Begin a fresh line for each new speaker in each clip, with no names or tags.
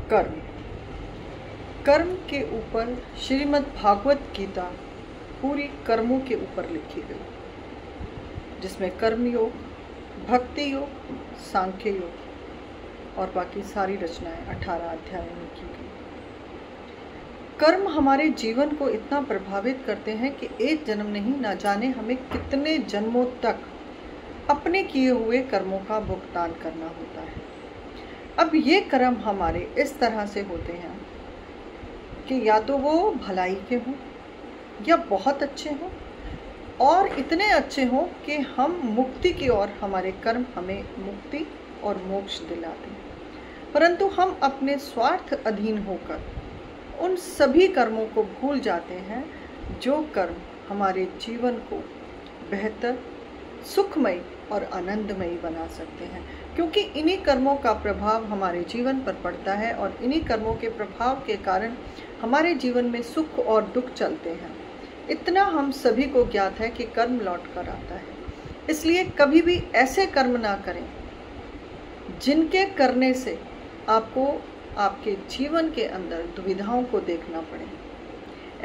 कर्म। कर्म के ऊपर श्रीमद् भागवत गीता पूरी कर्मों के ऊपर लिखी गई, जिसमें कर्म योग, भक्ति योग, सांख्य योग और बाकी सारी रचनाएं 18 अध्यायों में की गई। कर्म हमारे जीवन को इतना प्रभावित करते हैं कि एक जन्म नहीं, ना जाने हमें कितने जन्मों तक अपने किए हुए कर्मों का भुगतान करना होता है। अब ये कर्म हमारे इस तरह से होते हैं कि या तो वो भलाई के हों या बहुत अच्छे हों, और इतने अच्छे हों कि हम मुक्ति की ओर, हमारे कर्म हमें मुक्ति और मोक्ष दिलाते हैं। परंतु हम अपने स्वार्थ अधीन होकर उन सभी कर्मों को भूल जाते हैं जो कर्म हमारे जीवन को बेहतर, सुखमय और आनंदमयी बना सकते हैं, क्योंकि इन्हीं कर्मों का प्रभाव हमारे जीवन पर पड़ता है और इन्हीं कर्मों के प्रभाव के कारण हमारे जीवन में सुख और दुख चलते हैं। इतना हम सभी को ज्ञात है कि कर्म लौट कर आता है। इसलिए कभी भी ऐसे कर्म ना करें जिनके करने से आपको आपके जीवन के अंदर दुविधाओं को देखना पड़े।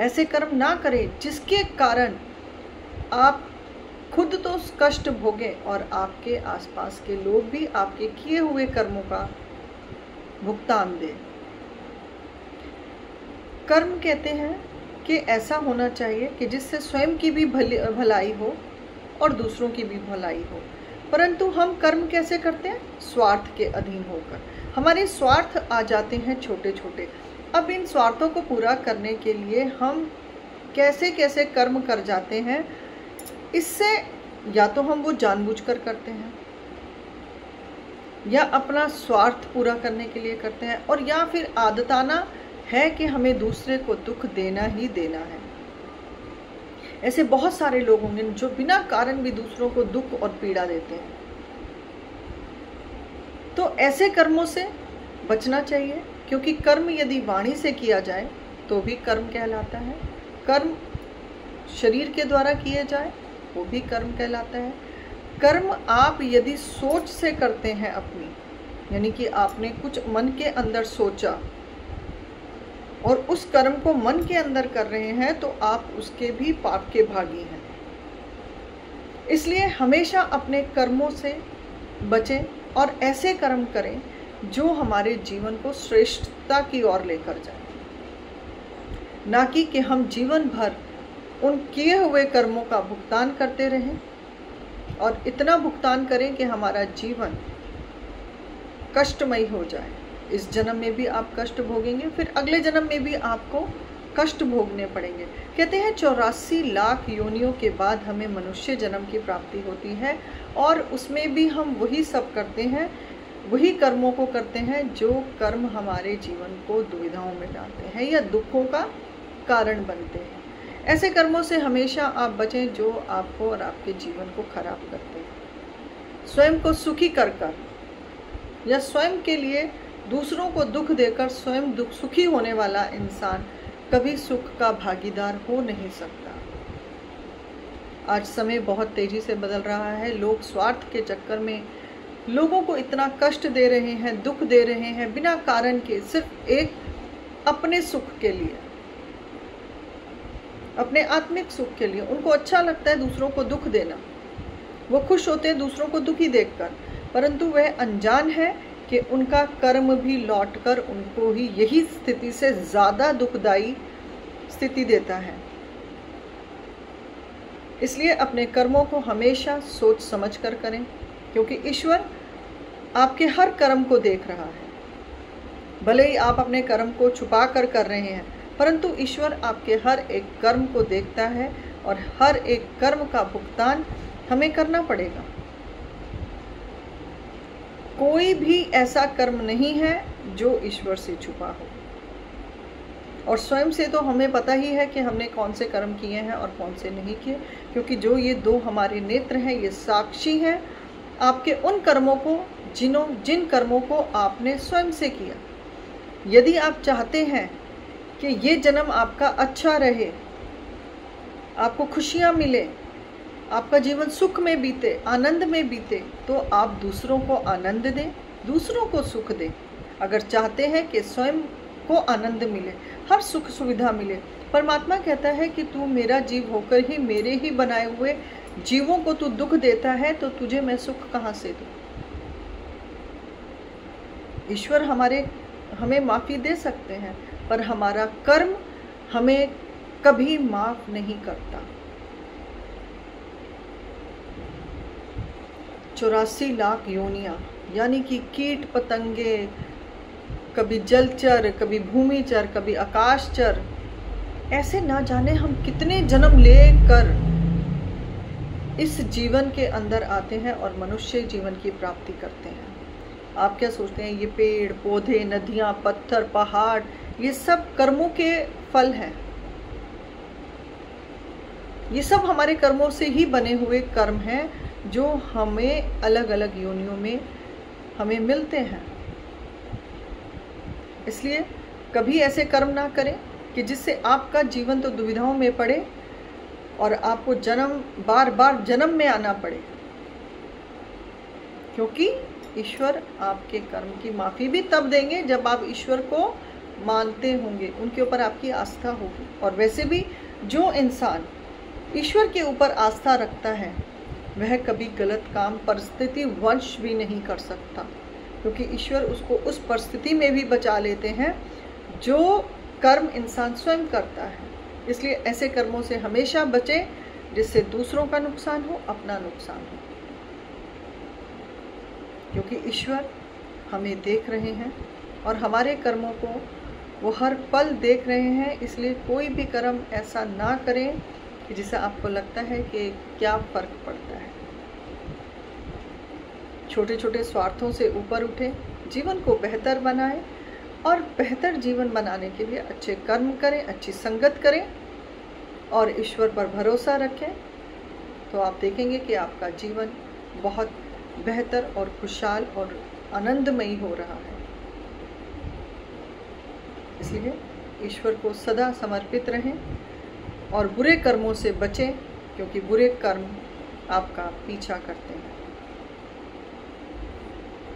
ऐसे कर्म ना करें जिसके कारण आप खुद तो कष्ट भोगें और आपके आसपास के लोग भी आपके किए हुए कर्मों का भुगतान दें। कर्म कहते हैं कि ऐसा होना चाहिए कि जिससे स्वयं की भी भलाई हो और दूसरों की भी भलाई हो। परंतु हम कर्म कैसे करते हैं? स्वार्थ के अधीन होकर। हमारे स्वार्थ आ जाते हैं छोटे छोटे। अब इन स्वार्थों को पूरा करने के लिए हम कैसे कैसे कर्म कर जाते हैं। इससे या तो हम वो जानबूझकर करते हैं या अपना स्वार्थ पूरा करने के लिए करते हैं, और या फिर आदताना है कि हमें दूसरे को दुख देना ही देना है। ऐसे बहुत सारे लोग होंगे जो बिना कारण भी दूसरों को दुख और पीड़ा देते हैं। तो ऐसे कर्मों से बचना चाहिए, क्योंकि कर्म यदि वाणी से किया जाए तो भी कर्म कहलाता है। कर्म शरीर के द्वारा किए जाए वो भी कर्म कहलाता है। कर्म आप यदि सोच से करते हैं अपनी, यानी कि आपने कुछ मन के अंदर सोचा और उस कर्म को मन के अंदर कर रहे हैं, तो आप उसके भी पाप के भागी हैं। इसलिए हमेशा अपने कर्मों से बचें और ऐसे कर्म करें जो हमारे जीवन को श्रेष्ठता की ओर लेकर जाए, ना कि हम जीवन भर उन किए हुए कर्मों का भुगतान करते रहें और इतना भुगतान करें कि हमारा जीवन कष्टमय हो जाए। इस जन्म में भी आप कष्ट भोगेंगे, फिर अगले जन्म में भी आपको कष्ट भोगने पड़ेंगे। कहते हैं 84 लाख योनियों के बाद हमें मनुष्य जन्म की प्राप्ति होती है, और उसमें भी हम वही सब करते हैं, वही कर्मों को करते हैं जो कर्म हमारे जीवन को दुविधाओं में डालते हैं या दुखों का कारण बनते हैं। ऐसे कर्मों से हमेशा आप बचें जो आपको और आपके जीवन को खराब करते हैं। स्वयं को सुखी कर कर या स्वयं के लिए दूसरों को दुख देकर स्वयं दुख सुखी होने वाला इंसान कभी सुख का भागीदार हो नहीं सकता। आज समय बहुत तेजी से बदल रहा है। लोग स्वार्थ के चक्कर में लोगों को इतना कष्ट दे रहे हैं, दुख दे रहे हैं बिना कारण के, सिर्फ एक अपने सुख के लिए, अपने आत्मिक सुख के लिए। उनको अच्छा लगता है दूसरों को दुख देना, वो खुश होते हैं दूसरों को दुखी देखकर, परंतु वह अनजान है कि उनका कर्म भी लौटकर उनको ही यही स्थिति से ज़्यादा दुखदायी स्थिति देता है। इसलिए अपने कर्मों को हमेशा सोच समझ कर करें, क्योंकि ईश्वर आपके हर कर्म को देख रहा है। भले ही आप अपने कर्म को छुपा कर रहे हैं, परंतु ईश्वर आपके हर एक कर्म को देखता है और हर एक कर्म का भुगतान हमें करना पड़ेगा। कोई भी ऐसा कर्म नहीं है जो ईश्वर से छुपा हो, और स्वयं से तो हमें पता ही है कि हमने कौन से कर्म किए हैं और कौन से नहीं किए, क्योंकि जो ये दो हमारे नेत्र हैं ये साक्षी हैं आपके उन कर्मों को जिन कर्मों को आपने स्वयं से किया। यदि आप चाहते हैं कि ये जन्म आपका अच्छा रहे, आपको खुशियाँ मिले, आपका जीवन सुख में बीते, आनंद में बीते, तो आप दूसरों को आनंद दें, दूसरों को सुख दें। अगर चाहते हैं कि स्वयं को आनंद मिले, हर सुख सुविधा मिले, परमात्मा कहता है कि तू मेरा जीव होकर ही मेरे ही बनाए हुए जीवों को तू दुख देता है, तो तुझे मैं सुख कहाँ से दूं। ईश्वर हमें माफ़ी दे सकते हैं, पर हमारा कर्म हमें कभी माफ नहीं करता। 84 लाख योनियां, यानी कि कीट पतंगे, कभी जलचर, कभी भूमिचर, कभी आकाशचर, ऐसे ना जाने हम कितने जन्म लेकर इस जीवन के अंदर आते हैं और मनुष्य जीवन की प्राप्ति करते हैं। आप क्या सोचते हैं, ये पेड़ पौधे, नदियां, पत्थर, पहाड़, ये सब कर्मों के फल हैं। ये सब हमारे कर्मों से ही बने हुए कर्म हैं, जो हमें अलग अलग योनियों में हमें मिलते हैं। इसलिए कभी ऐसे कर्म ना करें कि जिससे आपका जीवन तो दुविधाओं में पड़े और आपको बार बार जन्म में आना पड़े, क्योंकि ईश्वर आपके कर्म की माफ़ी भी तब देंगे जब आप ईश्वर को मानते होंगे, उनके ऊपर आपकी आस्था होगी। और वैसे भी जो इंसान ईश्वर के ऊपर आस्था रखता है वह कभी गलत काम परिस्थिति वंश भी नहीं कर सकता, क्योंकि ईश्वर उसको उस परिस्थिति में भी बचा लेते हैं जो कर्म इंसान स्वयं करता है। इसलिए ऐसे कर्मों से हमेशा बचें जिससे दूसरों का नुकसान हो, अपना नुकसान हो, क्योंकि ईश्वर हमें देख रहे हैं और हमारे कर्मों को वो हर पल देख रहे हैं। इसलिए कोई भी कर्म ऐसा ना करें कि जिससे आपको लगता है कि क्या फ़र्क पड़ता है। छोटे छोटे स्वार्थों से ऊपर उठें, जीवन को बेहतर बनाएं और बेहतर जीवन बनाने के लिए अच्छे कर्म करें, अच्छी संगत करें और ईश्वर पर भरोसा रखें, तो आप देखेंगे कि आपका जीवन बहुत बेहतर और खुशहाल और आनंदमयी हो रहा है। इसलिए ईश्वर को सदा समर्पित रहें और बुरे कर्मों से बचें, क्योंकि बुरे कर्म आपका पीछा करते हैं।